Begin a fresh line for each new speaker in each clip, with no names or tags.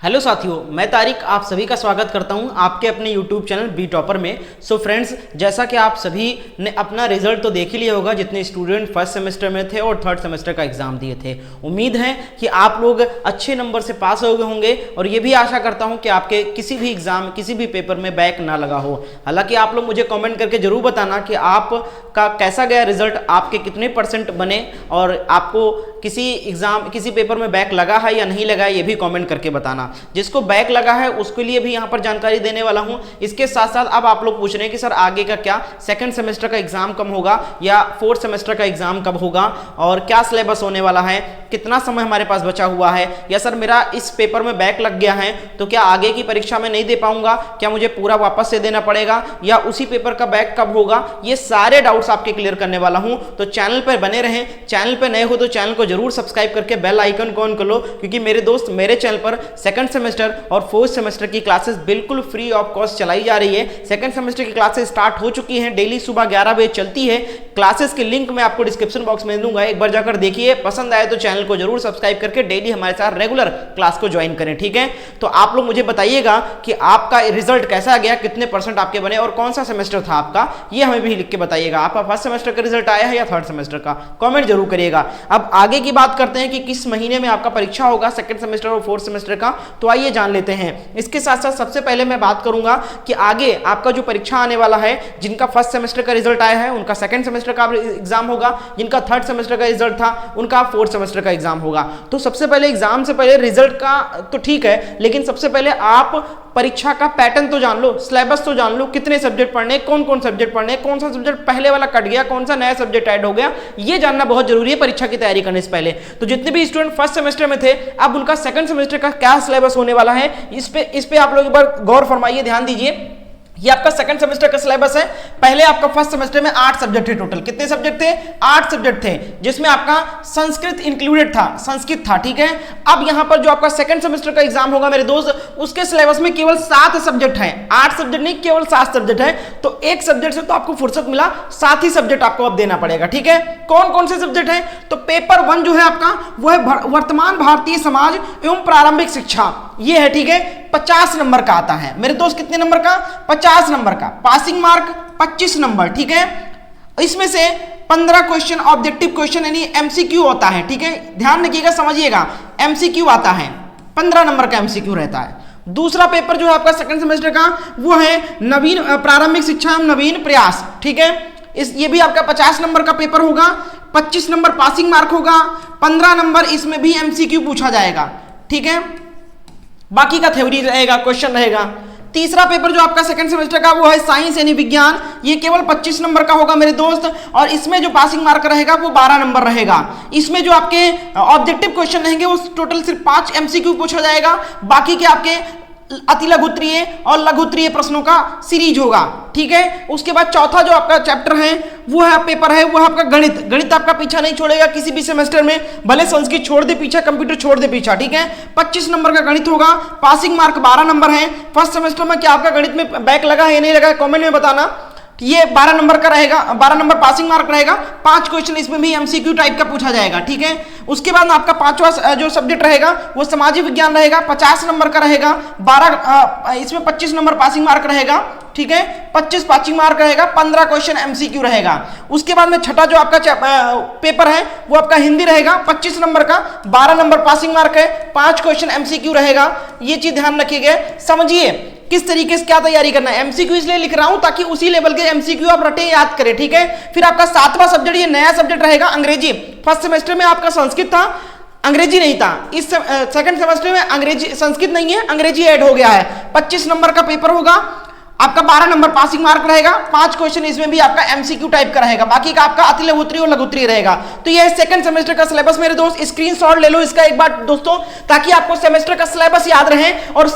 Hello साथियों, मैं तारिक आप सभी का स्वागत करता हूं आपके अपने YouTube चैनल बी टॉपर में। सो फ्रेंड्स, जैसा कि आप सभी ने अपना रिजल्ट तो देख ही लिया होगा, जितने स्टूडेंट फर्स्ट सेमेस्टर में थे और थर्ड सेमेस्टर का एग्जाम दिए थे। उम्मीद है कि आप लोग अच्छे नंबर से पास हो गए होंगे और ये भी आशा करता हूं कि आपके किसी भी एग्जाम, किसी भी पेपर में बैक ना लगा हो। हालांकि आप लोग मुझे कॉमेंट करके जरूर बताना कि आपका कैसा गया रिजल्ट, आपके कितने % बने और आपको किसी एग्जाम, किसी पेपर में बैक लगा है या नहीं लगा है, ये भी कॉमेंट करके बताना। जिसको बैक लगा है उसके लिए भी यहाँ पर जानकारी देने वाला हूँ। इसके साथ साथ अब आप लोग पूछ रहे हैं कि सर आगे का क्या, सेकंड सेमेस्टर का एग्जाम कब होगा या फोर्थ सेमेस्टर का एग्जाम कब होगा और क्या सिलेबस होने वाला है, कितना समय हमारे पास बचा हुआ है, या सर मेरा इस पेपर में बैक लग गया है तो क्या आगे की परीक्षा में नहीं दे पाऊंगा, क्या मुझे पूरा वापस से देना पड़ेगा या उसी पेपर का बैक कब होगा, ये सारे डाउट्स आपके क्लियर करने वाला हूं। तो चैनल पर बने रहें। चैनल पर नए हो तो चैनल को जरूर सब्सक्राइब करके बेल आइकन को ऑन कर लो, क्योंकि मेरे दोस्त मेरे चैनल पर सेकंड सेमेस्टर और फोर्थ सेमेस्टर की क्लासेस बिल्कुल फ्री ऑफ कॉस्ट चलाई जा रही है। सेकंड सेमेस्टर की क्लासेस स्टार्ट हो चुकी हैं, डेली सुबह 11 बजे चलती है। क्लासेस के लिंक मैं आपको डिस्क्रिप्शन बॉक्स में दूंगा, एक बार जाकर देखिए। पसंद आए तो चैनल को जरूर सब्सक्राइब करके डेली हमारे साथ रेगुलर क्लास को ज्वाइन करें, ठीक है। तो आप लोग मुझे बताइएगा कि आपका रिजल्ट कैसा गया, कितने % आपके बने और कौन सा सेमेस्टर था आपका, ये हमें भी लिख के बताइएगा। आपका फर्स्ट सेमेस्टर का रिजल्ट आया है या थर्ड सेमेस्टर का, कमेंट जरूर करिएगा। अब आगे की बात करते हैं कि किस महीने में आपका परीक्षा होगा सेकंड सेमेस्टर और फोर्थ सेमेस्टर का, तो आइए जान लेते हैं। इसके साथ साथ सबसे पहले मैं बात करूंगा कि आगे आपका जो परीक्षा आने वाला है, जिनका फर्स्ट सेमेस्टर का रिजल्ट आया है उनका सेकंड सेमेस्टर का एग्जाम होगा, जिनका थर्ड सेमेस्टर का रिजल्ट था उनका फोर्थ सेमेस्टर का एग्जाम होगा। तो सबसे पहले एग्जाम से पहले रिजल्ट का तो ठीक है, लेकिन सबसे पहले आप परीक्षा का पैटर्न तो जान लो, सिलेबस तो जान लो, कितने सब्जेक्ट पढ़ने, कौन कौन सब्जेक्ट पढ़ने, कौन सा सब्जेक्ट पहले वाला कट गया, कौन सा नया सब्जेक्ट ऐड हो गया, ये जानना बहुत जरूरी है परीक्षा की तैयारी करने से पहले। तो जितने भी स्टूडेंट फर्स्ट सेमेस्टर में थे, अब उनका सेकंड सेमेस्टर का क्या सिलेबस होने वाला है, इस पे आप लोग एक बार गौर फरमाइए, ध्यान दीजिए। ये आपका सेकंड सेमेस्टर का सिलेबस है। पहले आपका फर्स्ट सेमेस्टर में 8 सब्जेक्ट थे टोटल। कितने सब्जेक्ट थे? 8 सब्जेक्ट थे, जिसमें आपका संस्कृत इंक्लूडेड था, संस्कृत था, ठीक है। अब यहां पर जो आपका सेकंड सेमेस्टर का एग्जाम होगा मेरे दोस्त, उसके सिलेबस में केवल 7 सब्जेक्ट हैं। 8 सब्जेक्ट नहीं, केवल 7 सब्जेक्ट है। तो एक सब्जेक्ट से तो आपको फुर्सत मिला, 7 ही सब्जेक्ट आपको अब देना पड़ेगा, ठीक है। कौन कौन से सब्जेक्ट है? तो पेपर 1 जो है आपका, वो है वर्तमान भारतीय समाज एवं प्रारंभिक शिक्षा, ये है, ठीक है। 50 नंबर का आता है मेरे दोस्त। कितने नंबर का? 50 नंबर का। पासिंग मार्क 25 नंबर, ठीक है। इसमें से 15 क्वेश्चन ऑब्जेक्टिव क्वेश्चन यानी एमसीक्यू होता है, ठीक है। ध्यान रखिएगा, समझिएगा, एमसीक्यू आता है, 15 नंबर का एमसीक्यू रहता है। दूसरा पेपर जो है आपका सेकंड सेमेस्टर का, वो है नवीन प्रारंभिक शिक्षा एवं नवीन प्रयास, ठीक है। ये भी आपका 50 नंबर का पेपर होगा। 25 नंबर पासिंग मार्क होगा, 15 नंबर इसमें भी एमसीक्यू पूछा जाएगा, ठीक है। बाकी का थ्योरी रहेगा, क्वेश्चन रहेगा। तीसरा पेपर जो आपका सेकंड सेमेस्टर का, वो है साइंस यानी विज्ञान। ये केवल 25 नंबर का होगा मेरे दोस्त, और इसमें जो पासिंग मार्क रहेगा वो 12 नंबर रहेगा। इसमें जो आपके ऑब्जेक्टिव क्वेश्चन रहेंगे वो टोटल सिर्फ 5 एमसीक्यू पूछा जाएगा। बाकी के आपके अति लघुत्तरीय और लघुत्तरीय प्रश्नों का सीरीज होगा, ठीक है। उसके बाद चौथा जो आपका चैप्टर है, वो है पेपर है, वो है आपका गणित। गणित आपका पीछा नहीं छोड़ेगा किसी भी सेमेस्टर में, भले संस्कृत छोड़ दे पीछा, कंप्यूटर छोड़ दे पीछा, ठीक है। 25 नंबर का गणित होगा। पासिंग मार्क 12 नंबर है। फर्स्ट सेमेस्टर में क्या आपका गणित में बैक लगा है या नहीं लगा है, कमेंट में बताना। ये 12 नंबर का रहेगा, 12 नंबर पासिंग मार्क रहेगा। 5 क्वेश्चन इसमें भी एमसीक्यू टाइप का पूछा जाएगा, ठीक है। उसके बाद आपका 5वां जो सब्जेक्ट रहेगा वो सामाजिक विज्ञान रहेगा, 50 नंबर का रहेगा। 12 इसमें 25 नंबर पासिंग मार्क रहेगा, ठीक है। 25 पासिंग मार्क रहेगा, 15 क्वेश्चन एमसीक्यू रहेगा। उसके बाद में छठा जो आपका पेपर है वो आपका हिंदी रहेगा, 25 नंबर का, 12 नंबर पासिंग मार्क है, 5 क्वेश्चन एमसीक्यू रहेगा। ये चीज ध्यान रखिएगा, समझिए किस तरीके से क्या तैयारी करना है। एमसीक्यू इसलिए लिख रहा हूं ताकि उसी लेवल के एमसीक्यू आप रटे, याद करें, ठीक है। फिर आपका 7वां सब्जेक्ट, ये नया सब्जेक्ट रहेगा, अंग्रेजी। फर्स्ट सेमेस्टर में आपका संस्कृत था, अंग्रेजी नहीं था। इस सेकंड सेमेस्टर में अंग्रेजी, संस्कृत नहीं है, अंग्रेजी ऐड हो गया है। 25 नंबर का पेपर होगा आपका, 12 नंबर पासिंग मार्क रहेगा। 5 क्वेश्चन इसमें भी आपका एमसीक्यू टाइप का रहेगा, बाकी का आपका अति लघुत्तरीय और लघुत्तरीय रहेगा। तो ये सेकंड सेमेस्टर का सिलेबस मेरे दोस्त, स्क्रीनशॉट ले लो इसका एक बार दोस्तों, ताकि आपको सेमेस्टर का सिलेबस याद रहे और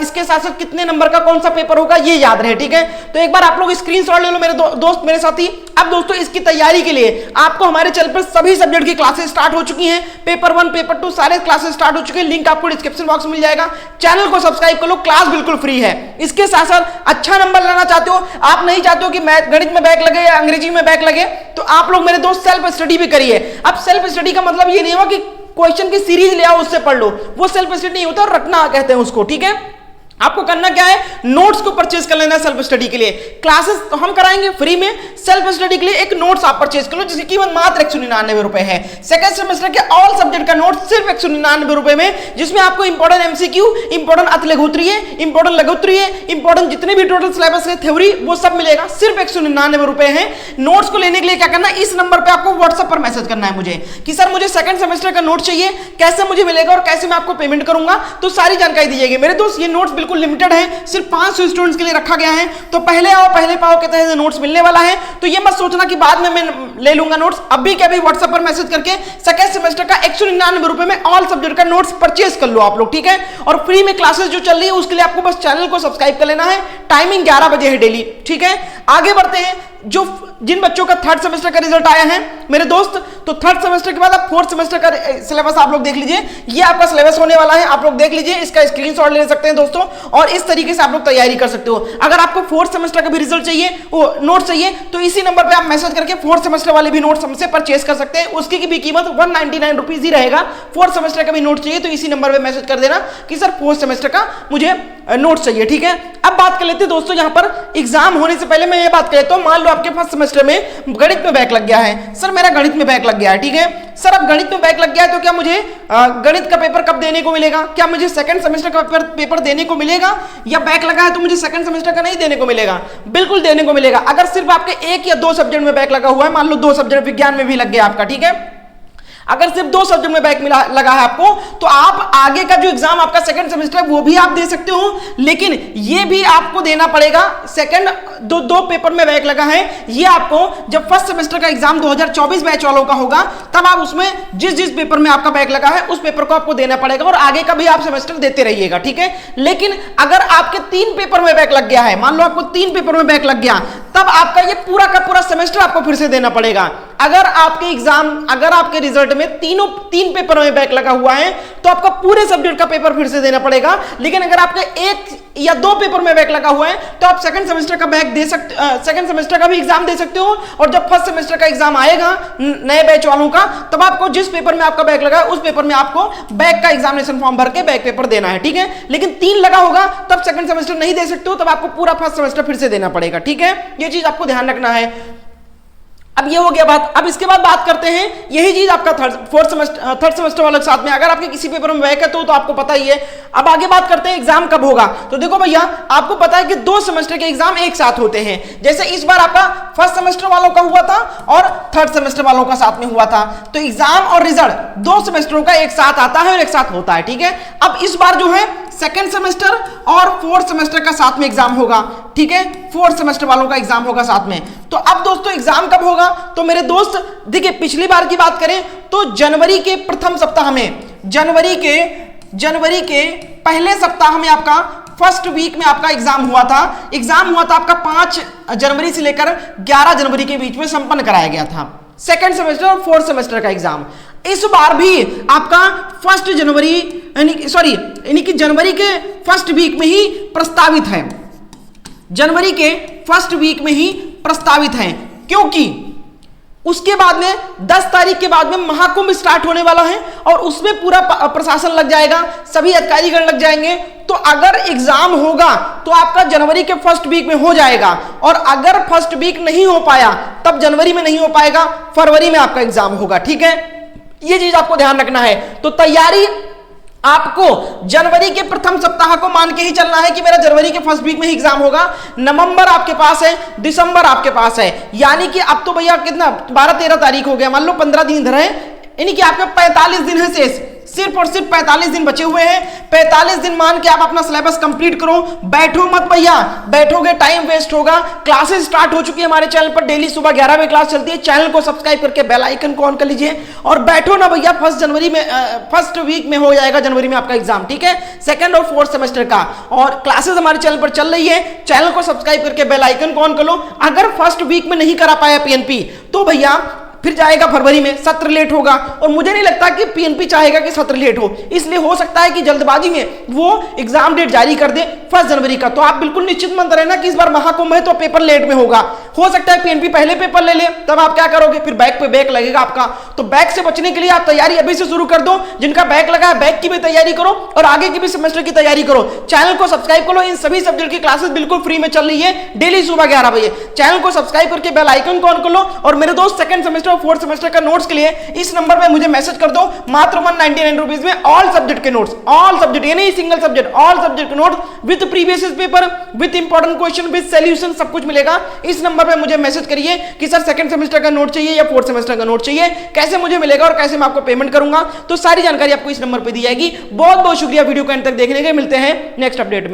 इसके साथ साथ कितने नंबर का कौन सा पेपर होगा ये याद रहे, ठीक है। तो एक बार आप लोग स्क्रीनशॉट ले लो मेरे दोस्त, मेरे साथी। अब दोस्तों इसकी तैयारी के लिए आपको हमारे चैनल पर सभी सब्जेक्ट की क्लासेस स्टार्ट हो चुकी हैं। पेपर 1 पेपर 2 सारे क्लासेस स्टार्ट हो चुके हैं, लिंक आपको डिस्क्रिप्शन बॉक्स में मिल जाएगा। चैनल को सब्सक्राइब कर लो, क्लास बिल्कुल फ्री है। इसके साथ साथ अच्छा नंबर लाना चाहते हो, आप नहीं चाहते हो कि मैथ गणित में बैक लगे या अंग्रेजी में बैक लगे, तो आप लोग मेरे दोस्त सेल्फ स्टडी भी करिए। अब सेल्फ स्टडी का मतलब ये नहीं हुआ कि क्वेश्चन की सीरीज ले आओ, उससे पढ़ लो। वो सेल्फ स्टडी नहीं होता, रटना कहते हैं उसको, ठीक है। आपको करना क्या है, नोट्स को परचेज कर लेना है सेल्फ स्टडी के लिए। क्लासेस तो हम कराएंगे फ्री में, सेल्फ स्टडी के लिए एक नोट्स आप परचेज कर लो जिसकी कीमत मात्र 199 रुपए है। सेकंड सेमेस्टर के ऑल सब्जेक्ट का नोट सिर्फ 199 रुपए में, जिसमें आपको इंपॉर्टेंट एमसीक्यू, इंपॉर्टेंट अतिलघुत्तरीय, इंपॉर्टेंट लघुत्तरीय, इंपॉर्टेंट जितने भी टोटल सिलेबस है थ्योरी, वो सब मिलेगा, सिर्फ 199 रुपए है। नोट्स को लेने के लिए क्या करना है, इस नंबर पर आपको व्हाट्सएप पर मैसेज करना है मुझे कि सर मुझे सेकंड सेमेस्टर का नोट चाहिए, कैसे मुझे मिलेगा और कैसे मैं आपको पेमेंट करूंगा, तो सारी जानकारी दी जाएगी। मेरे दोस्त ये नोट्स बिल्कुल लिमिटेड है, सिर्फ 500 स्टूडेंट्स के लिए रखा गया है, तो पहले आओ पहले पाओ के तहत नोट्स मिलने वाला है। तो ये मत सोचना कि बाद में मैं ले लूंगा नोट्स, अभी के अभी व्हाट्सएप पर मैसेज करके सेकंड सेमेस्टर का 199 रुपए में ऑल सब्जेक्ट का नोट्स परचेज कर लो आप लोग, ठीक है। और फ्री में क्लासेस जो चल रही है उसके लिए आपको बस चैनल को सब्सक्राइब कर लेना है, टाइमिंग 11 बजे है डेली, ठीक है। आगे बढ़ते हैं, जो जिन बच्चों का थर्ड सेमेस्टर का रिजल्ट आया है मेरे दोस्त, तो थर्ड सेमेस्टर के बाद आप फोर्थ सेमेस्टर का सिलेबस आप लोग देख लीजिए, ये आपका सिलेबस होने वाला है, आप लोग देख लीजिए, इसका स्क्रीनशॉट ले सकते हैं दोस्तों, और इस तरीके से आप लोग तैयारी कर सकते हो। अगर आपको फोर्थ सेमेस्टर का भी रिजल्ट चाहिए, वो नोट चाहिए, तो इसी नंबर पे आप मैसेज करके फोर्थ सेमेस्टर वाले भी नोट्स हमसे परचेज कर सकते हैं, उसकी भी कीमत 199 रुपीज ही रहेगा। फोर्थ सेमेस्टर का भी नोट चाहिए तो इसी नंबर पे मैसेज कर देना कि सर फोर्थ सेमेस्टर का मुझे नोट चाहिए, ठीक है। अब बात कर लेते हैं दोस्तों, यहां पर एग्जाम होने से पहले मैं ये बात कर लेता हूं, मान लो आपके फर्स्ट सेमेस्टर में गणित में बैक लग गया है, सर मेरा गणित में बैक लग गया है, ठीक है। सर अब गणित में बैक लग गया है तो क्या मुझे गणित का पेपर कब देने को मिलेगा, क्या मुझे सेकंड सेमेस्टर का पेपर देने को मिलेगा, या बैक लगा है तो मुझे सेकंड सेमेस्टर का नहीं देने को मिलेगा? बिल्कुल देने को मिलेगा। अगर सिर्फ आपके 1 या 2 सब्जेक्ट में बैक लगा हुआ है, मान लो 2 सब्जेक्ट विज्ञान में भी लग गया आपका, ठीक है, अगर सिर्फ 2 सब्जेक्ट में बैक लगा है आपको, तो आप आगे का जो एग्जाम आपका सेकंड सेमेस्टर है वो भी आप दे सकते हो, लेकिन ये भी आपको देना पड़ेगा। सेकंड दो पेपर में बैक लगा है, ये आपको जब फर्स्ट सेमेस्टर का एग्जाम 2024 बैच वालों का होगा, तब आप उसमें जिस पेपर में आपका बैक लगा है उस पेपर को आपको देना पड़ेगा, और आगे का भी आप सेमेस्टर देते रहिएगा, ठीक है। लेकिन अगर आपके 3 पेपर में बैक लग गया है, मान लो आपको 3 पेपर में बैक लग गया, तब आपका ये पूरा का पूरा सेमेस्टर आपको फिर से देना पड़ेगा। अगर आपके रिजल्ट में 3 पेपर में बैक लगा हुआ है तो आपका पूरे सब्जेक्ट का पेपर फिर से देना पड़ेगा। लेकिन अगर आपके 1 या 2 पेपर में बैक लगा हुआ है तो आप सेकंड सेमेस्टर का बैक दे सकते, सेकंड सेमेस्टर का भी एग्जाम दे सकते हो, और जब फर्स्ट सेमेस्टर का एग्जाम आएगा नए बैच वालों का, तब आपको जिस पेपर में आपका बैक लगा है उस पेपर में आपको बैक का एग्जामिनेशन फॉर्म भर के बैक पेपर देना है, ठीक है। लेकिन 3 लगा होगा तब सेकंड सेमेस्टर नहीं दे सकते हो, तब आपको पूरा फर्स्ट सेमेस्टर फिर से देना पड़ेगा, ठीक है। ये चीज आपको ध्यान रखना है। अब ये हो गया बात। अब इसके बाद बात करते हैं, यही चीज आपका थर्ड सेमेस्टर वाले के साथ में, अगर आपके किसी पेपर में बैक है तो आपको पता ही है। अब आगे बात करते हैं एग्जाम कब होगा। तो देखो भैया, आपको पता है कि 2 सेमेस्टर के एग्जाम एक साथ होते हैं। जैसे इस बार आपका फर्स्ट सेमेस्टर वालों का हुआ था और थर्ड सेमेस्टर वालों का साथ में हुआ था, तो एग्जाम और रिजल्ट 2 सेमेस्टरों का एक साथ आता है और एक साथ होता है, ठीक है। अब इस बार जो है सेकंड सेमेस्टर और फोर्थ सेमेस्टर का साथ में एग्जाम होगा, ठीक है। फोर्थ सेमेस्टर वालों का एग्जाम होगा साथ में। तो अब दोस्तों एग्जाम कब होगा, तो मेरे दोस्त देखिए, पिछली बार की बात करें तो जनवरी के प्रथम सप्ताह में, जनवरी के पहले सप्ताह में आपका फर्स्ट वीक में आपका एग्जाम हुआ था। एग्जाम हुआ था आपका 5 जनवरी से लेकर 11 जनवरी के बीच में संपन्न कराया गया था सेकंड सेमेस्टर और फोर्थ सेमेस्टर का एग्जाम। इस बार भी आपका जनवरी के फर्स्ट वीक में ही प्रस्तावित है, जनवरी के फर्स्ट वीक में ही प्रस्तावित है, क्योंकि उसके बाद में 10 तारीख के बाद में महाकुंभ स्टार्ट होने वाला है और उसमें पूरा प्रशासन लग जाएगा, सभी अधिकारीगण लग जाएंगे। तो अगर एग्जाम होगा तो आपका जनवरी के फर्स्ट वीक में हो जाएगा, और अगर फर्स्ट वीक नहीं हो पाया तब जनवरी में नहीं हो पाएगा, फरवरी में आपका एग्जाम होगा, ठीक है। ये चीज आपको ध्यान रखना है। तो तैयारी आपको जनवरी के प्रथम सप्ताह को मान के ही चलना है कि मेरा जनवरी के फर्स्ट वीक में ही एग्जाम होगा। नवंबर आपके पास है, दिसंबर आपके पास है, यानी कि अब तो भैया कितना 12-13 तारीख हो गया, मान लो 15 दिन इधर है, यानी कि आपके 45 दिन है शेष, सिर्फ और सिर्फ 45 दिन बचे हुए हैं। 45 दिन मान के आप अपना सिलेबस कंप्लीट करो, बैठो मत भैया, बैठोगे टाइम वेस्ट होगा। क्लासेस स्टार्ट हो चुकी है हमारे चैनल पर, डेली सुबह 11 बजे क्लास चलती है। चैनल को सब्सक्राइब करके बेल आइकन को ऑन कर लीजिए और बैठो ना भैया। फर्स्ट वीक में हो जाएगा जनवरी में आपका एग्जाम, ठीक है, सेकंड और फोर्थ सेमेस्टर का। और क्लासेस हमारे चैनल पर चल रही है, चैनल को सब्सक्राइब करके बेल आइकन को ऑन कर लो। अगर फर्स्ट वीक में नहीं करा पाया पीएनपी तो भैया फिर जाएगा फरवरी में, सत्र लेट होगा, और मुझे नहीं लगता कि पीएनपी चाहेगा कि सत्र लेट हो, इसलिए हो सकता है कि जल्दबाजी में वो एग्जाम डेट जारी कर दे 1 जनवरी का। तो आप बिल्कुल निश्चित मत रहना कि इस बार महाकुंभ है तो पेपर लेट में होगा। हो सकता है पीएनपी पहले पेपर ले ले, तब आप क्या करोगे, फिर बैक पे बैक लगेगा आपका। तो बैक से बचने के लिए आप तैयारी अभी से शुरू कर दो। जिनका बैक लगा है बैक की भी तैयारी करो और आगे की भी सेमेस्टर की तैयारी करो। चैनल को सब्सक्राइब करो, इन सभी सब्जेक्ट की क्लासेस बिल्कुल फ्री में चल रही है, डेली सुबह 11 बजे। चैनल को सब्सक्राइब करके बेल आइकन को ऑन कर लो। और मेरे दोस्त सेकंड सेमेस्टर और फोर्थ सेमेस्टर का नोट्स के लिए इस नंबर पे मुझे मैसेज कर दो, मात्र 199 रुपीज में ऑल सब्जेक्ट के नोट्स, ऑल सब्जेक्ट यानी सिंगल सब्जेक्ट, ऑल सब्जेक्ट के notes with previous paper, with important question, with solution, सब कुछ मिलेगा। इस नंबर पे मुझे मैसेज करिए कि सर सेकंड सेमेस्टर का नोट चाहिए या फोर्थ सेमेस्टर का नोट चाहिए, कैसे मुझे मिलेगा और कैसे मैं आपको पेमेंट करूंगा। तो सारी जानकारी आपको इस नंबर पे दी जाएगी। बहुत बहुत शुक्रिया वीडियो को अंत तक देखने के। मिलते हैं नेक्स्ट अपडेट में।